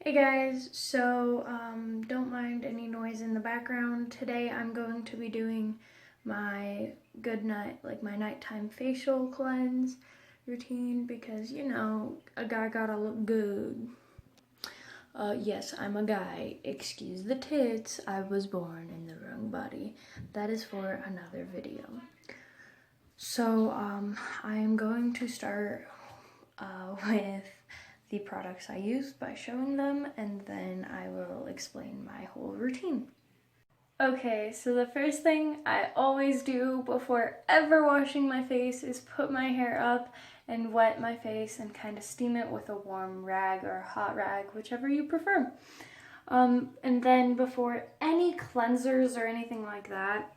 Hey guys, so don't mind any noise in the background. Today I'm going to be doing my good night, like my nighttime facial cleanse routine because a guy gotta look good. Yes, I'm a guy. Excuse the tits. I was born in the wrong body. That is for another video. So I am going to start with the products I use by showing them, and then I will explain my whole routine. Okay, so the first thing I always do before ever washing my face is put my hair up and wet my face and kind of steam it with a warm rag or a hot rag, whichever you prefer. And then before any cleansers or anything like that,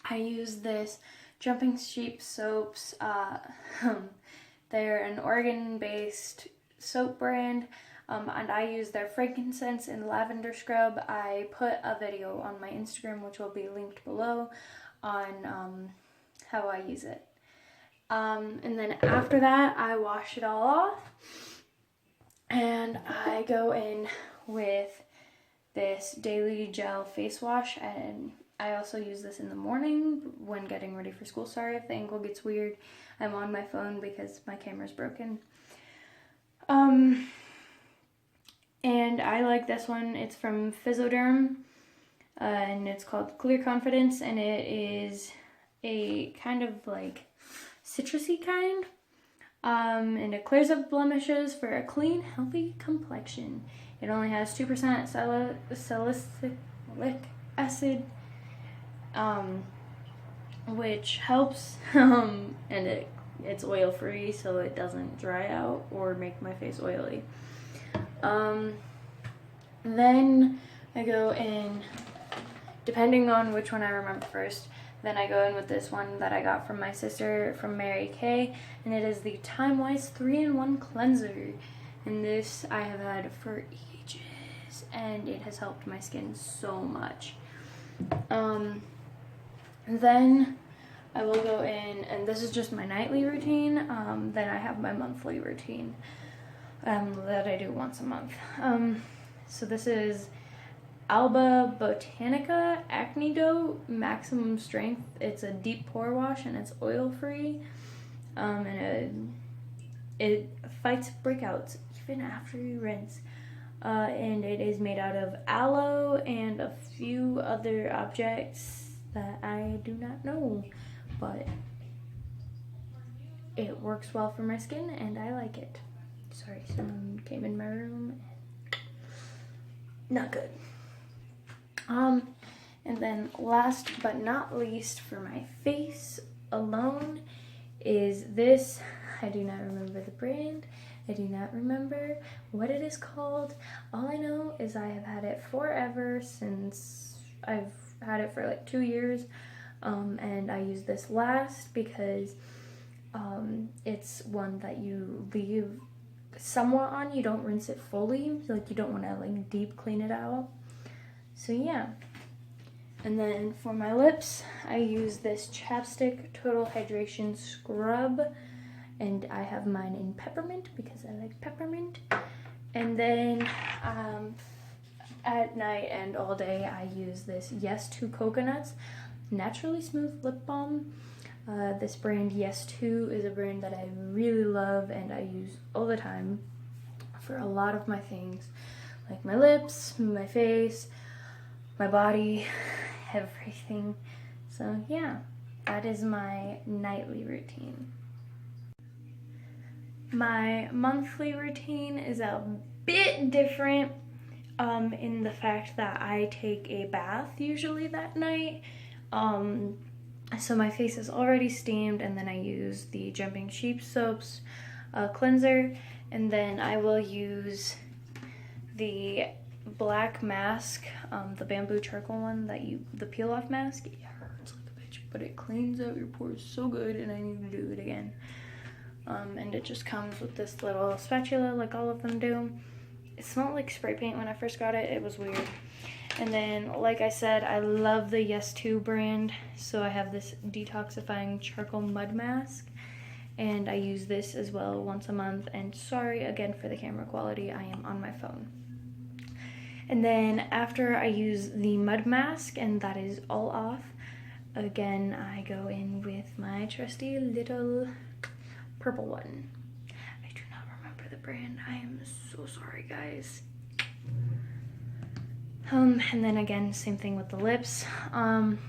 I use this Jumping Sheep soaps. They're an Oregon-based soap brand, and I use their frankincense and lavender scrub. I put a video on my Instagram, which will be linked below, on how I use it. And then after that, I wash it all off, and I go in with this daily gel face wash, and I also use this in the morning when getting ready for school. Sorry if the angle gets weird. I'm on my phone because my camera's broken. And I like this one. It's from Physoderm, and it's called Clear Confidence, and it is a kind of like citrusy kind. And it clears up blemishes for a clean, healthy complexion. It only has 2% salicylic acid, which helps, and it's oil free, so it doesn't dry out or make my face oily. Then I go in, depending on which one I remember first, then I go in with this one that I got from my sister from Mary Kay, and it is the Time Wise 3-in-1 cleanser. And this I have had for ages, and it has helped my skin so much. Then I will go in, and this is just my nightly routine. Then I have my monthly routine that I do once a month. So this is Alba Botanica Acne Dough Maximum Strength. It's a deep pore wash, and it's oil free, and it fights breakouts even after you rinse. And it is made out of aloe and a few other objects that I do not know, but it works well for my skin and I like it. Sorry, someone came in my room. Not good. And then last but not least, for my face alone, is this. I do not remember the brand. I do not remember what it is called. All I know is I have had it forever, since I've had it for like 2 years. And I use this last because it's one that you leave somewhat on. You don't rinse it fully, so like you don't want to like deep clean it out. So yeah. And then for my lips, I use this Chapstick Total Hydration Scrub, and I have mine in peppermint because I like peppermint. And then at night and all day, I use this Yes to Coconuts Naturally Smooth Lip Balm. This brand Yes to is a brand that I really love and I use all the time for a lot of my things, like my lips, my face, my body, everything. So yeah, that is my nightly routine. My monthly routine is a bit different in the fact that I take a bath usually that night. So my face is already steamed, and then I use the Jumping Sheep soaps cleanser, and then I will use the black mask, the bamboo charcoal one, the peel off mask. It hurts like a bitch, but it cleans out your pores so good, and I need to do it again. And it just comes with this little spatula like all of them do. It smelled like spray paint when I first got it. It was weird. And then, like I said, I love the Yes To brand, so I have this detoxifying charcoal mud mask, and I use this as well once a month. And sorry again for the camera quality, I am on my phone. And then after I use the mud mask and that is all off, again I go in with my trusty little purple one. I do not remember the brand. I am so sorry, guys. And then again, same thing with the lips. And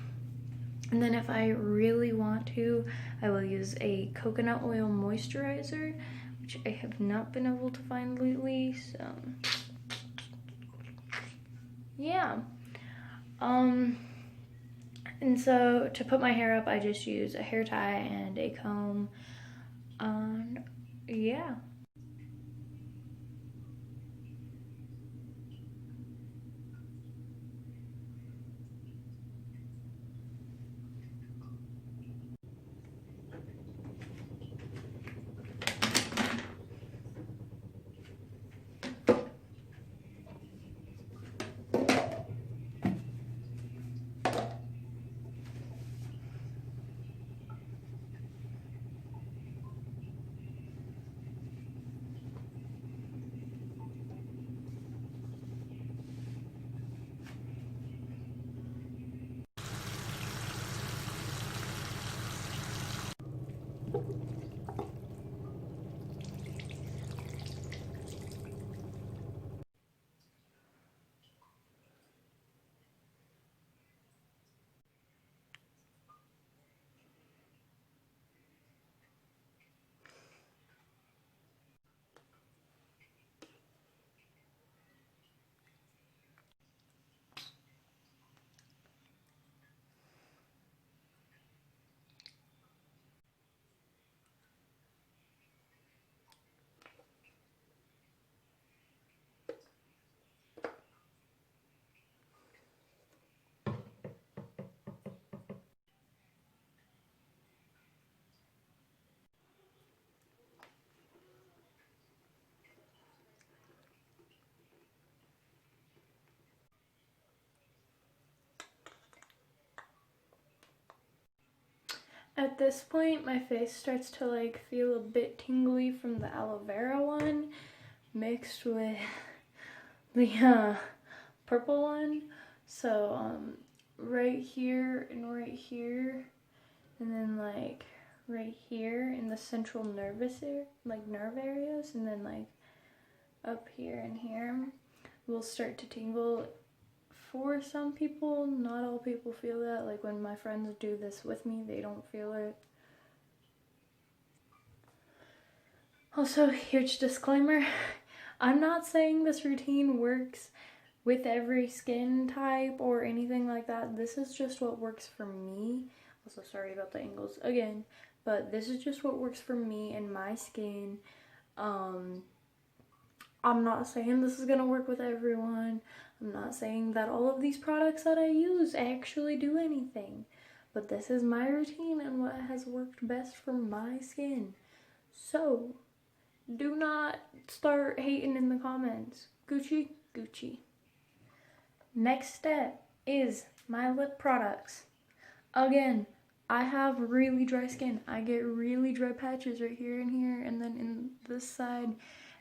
then if I really want to, I will use a coconut oil moisturizer, which I have not been able to find lately, so yeah. And so to put my hair up, I just use a hair tie and a comb. Yeah. At this point, my face starts to like feel a bit tingly from the aloe vera one mixed with the purple one. So right here and right here, and then like right here in the central nervous area, like nerve areas, and then like up here and here will start to tingle. For some people, not all people feel that. Like when my friends do this with me, they don't feel it. Also, huge disclaimer, I'm not saying this routine works with every skin type or anything like that. This is just what works for me. Also, sorry about the angles again, but this is just what works for me and my skin. I'm not saying this is gonna work with everyone. I'm not saying that all of these products that I use actually do anything, but this is my routine and what has worked best for my skin. So, do not start hating in the comments. Gucci, Gucci. Next step is my lip products. Again, I have really dry skin. I get really dry patches right here and here, and then in this side,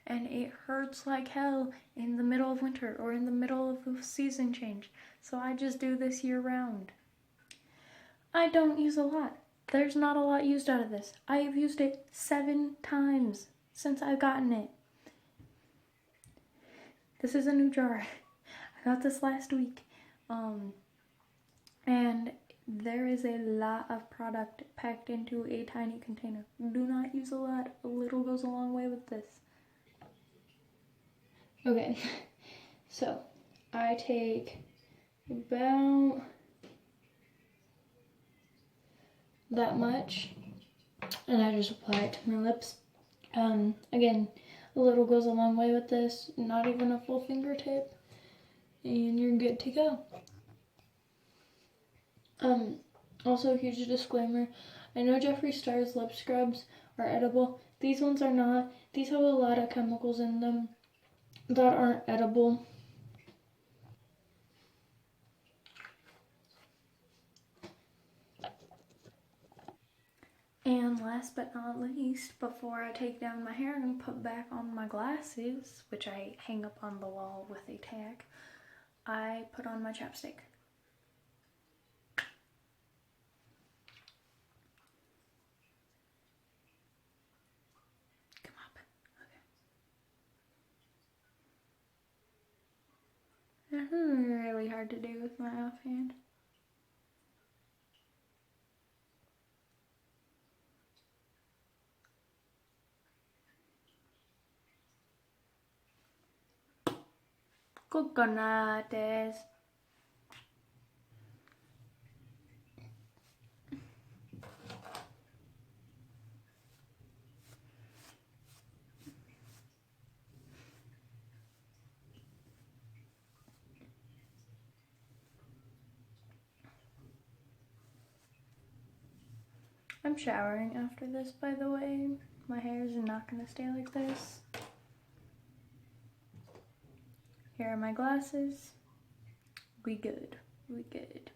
and it hurts like hell in the middle of winter or in the middle of a season change. So I just do this year round. I don't use a lot. There's not a lot used out of this. I have used it 7 times since I've gotten it. This is a new jar. I got this last week. And there is a lot of product packed into a tiny container. Do not use a lot. A little goes a long way with this. Okay, so I take about that much and I just apply it to my lips. Again, a little goes a long way with this, not even a full fingertip, and you're good to go. Also a huge disclaimer, I know Jeffree Star's lip scrubs are edible. These ones are not. These have a lot of chemicals in them that aren't edible. And last but not least, before I take down my hair and put back on my glasses, which I hang up on the wall with a tag, I put on my chapstick. Come up. Okay. That's really hard to do with my offhand. Coconates. I'm showering after this, by the way. My hair is not gonna stay like this. Here are my glasses. We good. We good.